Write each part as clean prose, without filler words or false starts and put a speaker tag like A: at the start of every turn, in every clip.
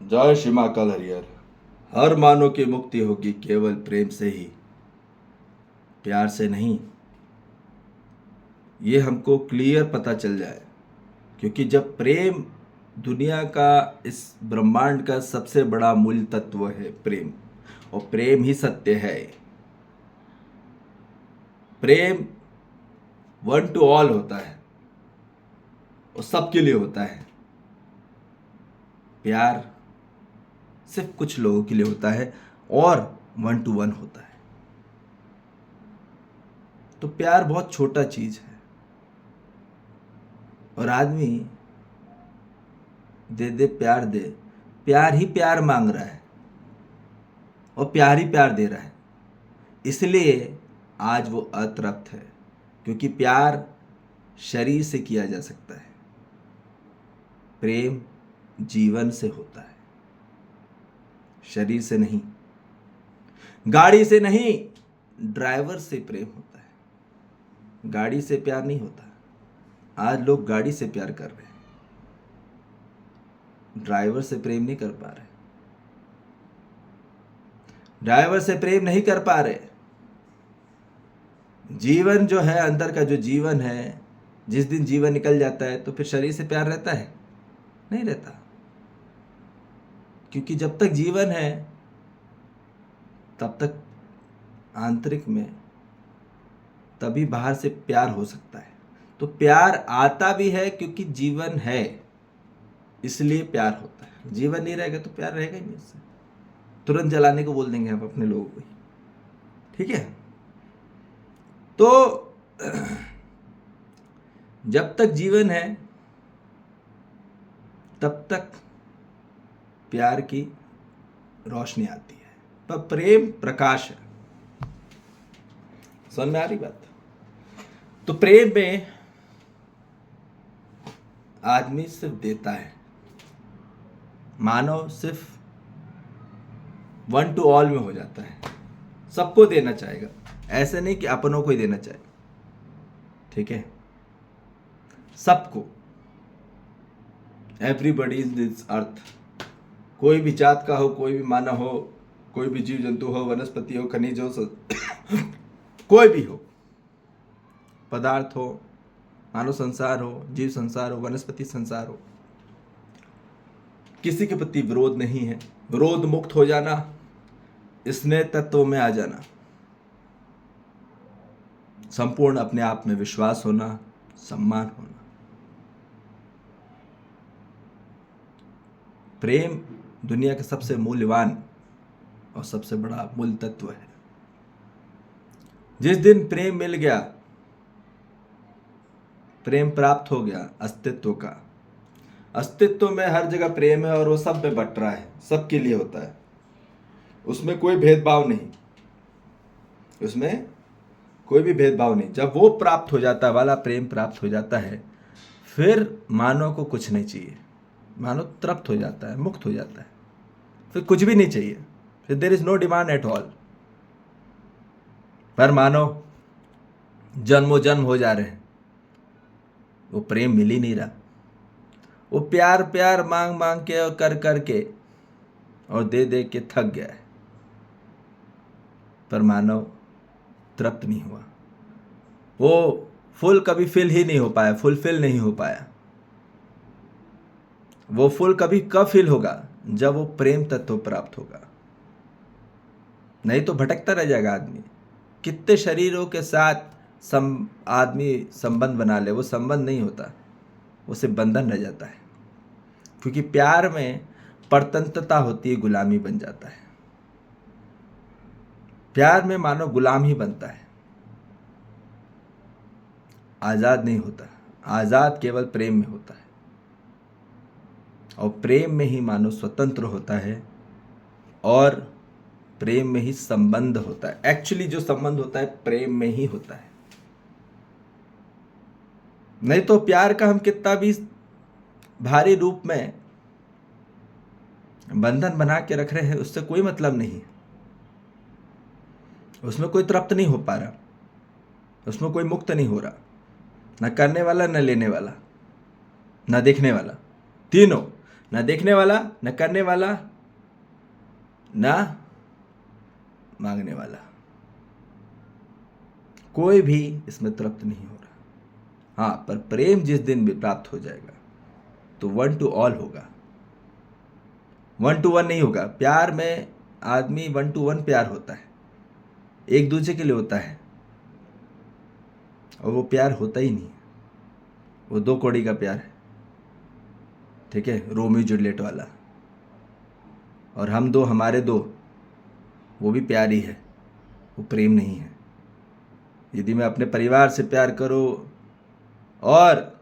A: जय श्री महाकाल हरिहर। हर मानव की मुक्ति होगी केवल प्रेम से ही, प्यार से नहीं। ये हमको क्लियर पता चल जाए, क्योंकि जब प्रेम दुनिया का, इस ब्रह्मांड का सबसे बड़ा मूल तत्व है प्रेम, और प्रेम ही सत्य है। प्रेम वन टू ऑल होता है और सबके लिए होता है। प्यार सिर्फ कुछ लोगों के लिए होता है और वन टू वन होता है। तो प्यार बहुत छोटा चीज है और आदमी दे दे प्यार दे, प्यार ही प्यार मांग रहा है और प्यार ही प्यार दे रहा है। इसलिए आज वो अतृप्त है, क्योंकि प्यार शरीर से किया जा सकता है, प्रेम जीवन से होता है, शरीर से नहीं, गाड़ी से नहीं, ड्राइवर से प्रेम होता है, गाड़ी से प्यार नहीं होता। आज लोग गाड़ी से प्यार कर रहे हैं, ड्राइवर से प्रेम नहीं कर पा रहे, ड्राइवर से प्रेम नहीं कर पा रहे। जीवन जो है, अंदर का जो जीवन है, जिस दिन जीवन निकल जाता है तो फिर शरीर से प्यार रहता है? नहीं रहता। क्योंकि जब तक जीवन है तब तक आंतरिक में, तभी बाहर से प्यार हो सकता है। तो प्यार आता भी है क्योंकि जीवन है, इसलिए प्यार होता है। जीवन नहीं रहेगा तो प्यार रहेगा ही नहीं। उससे तुरंत जलाने को बोल देंगे हम अपने लोगों को, ठीक है। तो जब तक जीवन है तब तक प्यार की रोशनी आती है, पर प्रेम प्रकाश है। समझ में आ रही बात? तो प्रेम में आदमी सिर्फ देता है, मानव सिर्फ वन टू ऑल में हो जाता है, सबको देना चाहेगा। ऐसे नहीं कि अपनों को ही देना चाहे, ठीक है, सबको। Everybody is this earth. कोई भी जात का हो, कोई भी मानव हो, कोई भी जीव जंतु हो, वनस्पति हो, खनिज हो, कोई भी हो, पदार्थ हो, मानव संसार हो, जीव संसार हो, वनस्पति संसार हो, किसी के प्रति विरोध नहीं है। विरोध मुक्त हो जाना, स्नेह तत्व में आ जाना, संपूर्ण अपने आप में विश्वास होना, सम्मान होना। प्रेम दुनिया का सबसे मूल्यवान और सबसे बड़ा मूल तत्व है। जिस दिन प्रेम मिल गया, प्रेम प्राप्त हो गया अस्तित्व का, अस्तित्व में हर जगह प्रेम है और वो सब में बट रहा है, सबके लिए होता है, उसमें कोई भेदभाव नहीं, उसमें कोई भी भेदभाव नहीं। जब वो प्राप्त हो जाता है, वाला प्रेम प्राप्त हो जाता है, फिर मानव को कुछ नहीं चाहिए, मानव तृप्त हो जाता है, मुक्त हो जाता है, फिर कुछ भी नहीं चाहिए, फिर there is no demand at all. पर मानव जन्मों जन्म हो जा रहे हैं, वो प्रेम मिल ही नहीं रहा। वो प्यार प्यार मांग मांग के और कर कर के और दे दे के थक गया है, पर मानव तृप्त नहीं हुआ। वो फुल कभी फिल ही नहीं हो पाया, फुलफिल नहीं हो पाया। वो फुल कभी कब फिल होगा? जब वो प्रेम तत्व प्राप्त होगा, नहीं तो भटकता रह जाएगा आदमी। कितने शरीरों के साथ आदमी संबंध बना ले, वो संबंध नहीं होता, वो सिर्फ बंधन रह जाता है। क्योंकि प्यार में परतंत्रता होती है, गुलामी बन जाता है। प्यार में मानो गुलाम ही बनता है, आजाद नहीं होता। आजाद केवल प्रेम में होता है, और प्रेम में ही मानो स्वतंत्र होता है, और प्रेम में ही संबंध होता है। एक्चुअली जो संबंध होता है प्रेम में ही होता है। नहीं तो प्यार का हम कितना भी भारी रूप में बंधन बना के रख रहे हैं, उससे कोई मतलब नहीं, उसमें कोई तृप्त नहीं हो पा रहा, उसमें कोई मुक्त नहीं हो रहा, न करने वाला, न लेने वाला, न देखने वाला, तीनों। ना देखने वाला, न करने वाला, ना मांगने वाला, कोई भी इसमें तृप्त नहीं हो रहा। हाँ, पर प्रेम जिस दिन भी प्राप्त हो जाएगा तो 1 to all होगा, 1 to 1 नहीं होगा। प्यार में आदमी 1 to 1 प्यार होता है, एक दूसरे के लिए होता है, और वो प्यार होता ही नहीं है, वो 2 कौड़ी का प्यार है, ठीक है, रोमियो जूलियट वाला। और हम दो, हमारे दो, वो भी प्यार ही है, वो प्रेम नहीं है। यदि मैं अपने परिवार से प्यार करूं और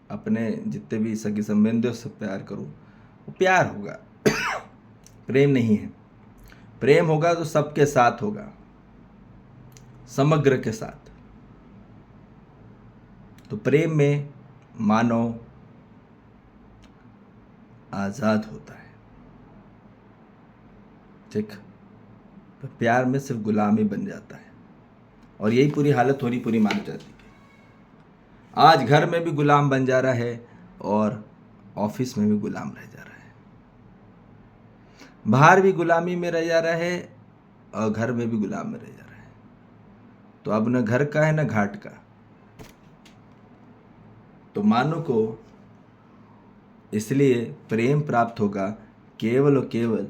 A: अपने जितने भी सगे संबंधियों से प्यार करूं, वो प्यार होगा, प्रेम नहीं है। प्रेम होगा तो सबके साथ होगा, समग्र के साथ। तो प्रेम में मानव आजाद होता है, ठीक। तो प्यार में सिर्फ गुलामी बन जाता है, और यही पूरी हालत हो रही पूरी मानव जाति की। आज घर में भी गुलाम बन जा रहा है और ऑफिस में भी गुलाम रह जा रहा है, बाहर भी गुलामी में रह जा रहा है और घर में भी गुलाम में रह जा रहा है। तो अब न घर का है न घाट का। तो मानव को इसलिए प्रेम प्राप्त होगा केवल और केवल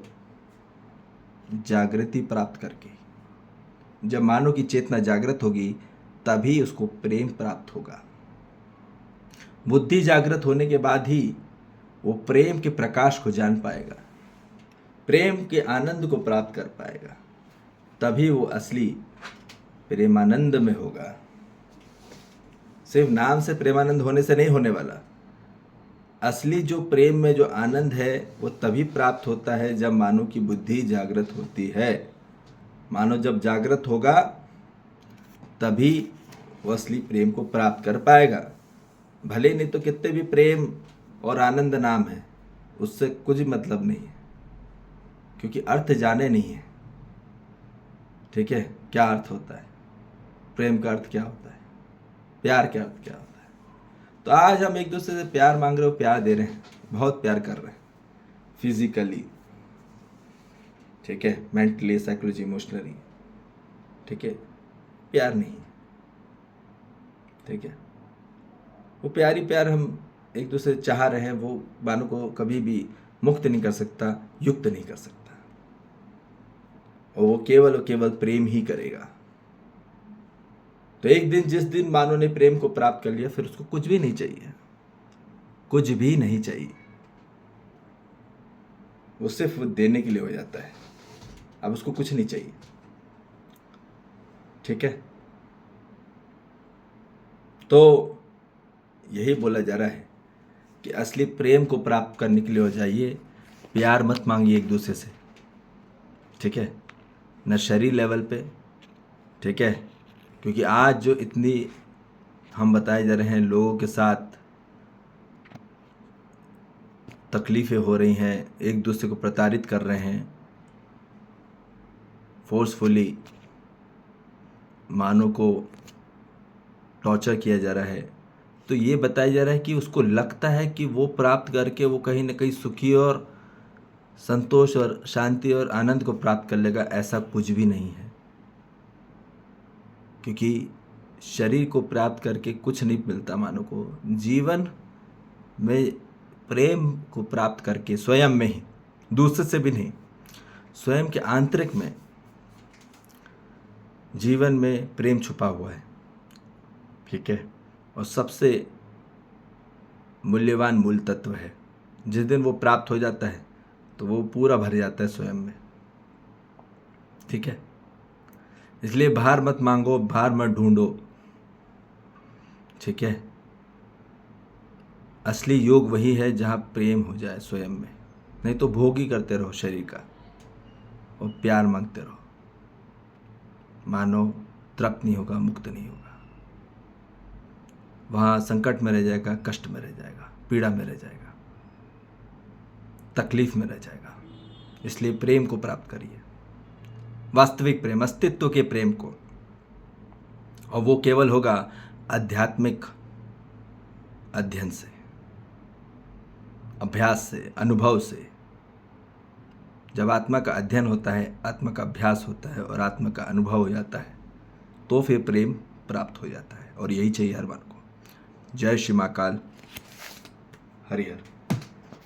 A: जागृति प्राप्त करके। जब मानव की चेतना जागृत होगी तभी उसको प्रेम प्राप्त होगा। बुद्धि जागृत होने के बाद ही वो प्रेम के प्रकाश को जान पाएगा, प्रेम के आनंद को प्राप्त कर पाएगा, तभी वो असली प्रेमानंद में होगा। सिर्फ नाम से प्रेमानंद होने से नहीं होने वाला। असली जो प्रेम में जो आनंद है वो तभी प्राप्त होता है जब मानव की बुद्धि जागृत होती है। मानव जब जागृत होगा तभी वो असली प्रेम को प्राप्त कर पाएगा। भले नहीं तो कितने भी प्रेम और आनंद नाम है, उससे कुछ मतलब नहीं है, क्योंकि अर्थ जाने नहीं है, ठीक है। क्या अर्थ होता है प्रेम का, अर्थ क्या होता है, प्यार का अर्थ क्या होता है। तो आज हम एक दूसरे से प्यार मांग रहे हो, प्यार दे रहे हैं, बहुत प्यार कर रहे हैं, फिजिकली, ठीक है, मेंटली, साइकोलॉजी, इमोशनली, ठीक है। प्यार नहीं, ठीक है। वो प्यार ही प्यार हम एक दूसरे से चाह रहे हैं, वो मानव को कभी भी मुक्त नहीं कर सकता, युक्त नहीं कर सकता, और वो केवल और केवल प्रेम ही करेगा। तो एक दिन जिस दिन मानव ने प्रेम को प्राप्त कर लिया, फिर उसको कुछ भी नहीं चाहिए, कुछ भी नहीं चाहिए। वो सिर्फ देने के लिए हो जाता है, अब उसको कुछ नहीं चाहिए, ठीक है। तो यही बोला जा रहा है कि असली प्रेम को प्राप्त करने के लिए हो जाइए, प्यार मत मांगिए एक दूसरे से, ठीक है, न शरीर लेवल पे, ठीक है। क्योंकि आज जो इतनी हम बताए जा रहे हैं लोगों के साथ तकलीफ़ें हो रही हैं, एक दूसरे को प्रताड़ित कर रहे हैं, फोर्सफुली मानव को टॉर्चर किया जा रहा है। तो ये बताया जा रहा है कि उसको लगता है कि वो प्राप्त करके वो कहीं ना कहीं सुखी और संतोष और शांति और आनंद को प्राप्त कर लेगा। ऐसा कुछ भी नहीं है, क्योंकि शरीर को प्राप्त करके कुछ नहीं मिलता मानव को। जीवन में प्रेम को प्राप्त करके स्वयं में ही, दूसरे से भी नहीं, स्वयं के आंतरिक में जीवन में प्रेम छुपा हुआ है, ठीक है। और सबसे मूल्यवान मूल तत्व है। जिस दिन वो प्राप्त हो जाता है तो वो पूरा भर जाता है स्वयं में, ठीक है। इसलिए बाहर मत मांगो, बाहर मत ढूंढो, ठीक है। असली योग वही है जहाँ प्रेम हो जाए स्वयं में। नहीं तो भोग ही करते रहो शरीर का और प्यार मांगते रहो, मानो तृप्त नहीं होगा, मुक्त नहीं होगा, वहाँ संकट में रह जाएगा, कष्ट में रह जाएगा, पीड़ा में रह जाएगा, तकलीफ में रह जाएगा। इसलिए प्रेम को प्राप्त करिए, वास्तविक प्रेम, अस्तित्व के प्रेम को, और वो केवल होगा आध्यात्मिक अध्ययन से। अभ्यास से, अनुभव से। जब आत्मा का अध्ययन होता है, आत्मा का अभ्यास होता है और आत्मा का अनुभव हो जाता है, तो फिर प्रेम प्राप्त हो जाता है। और यही चाहिए हर मन को। जय श्री महाकाल। हरिहर।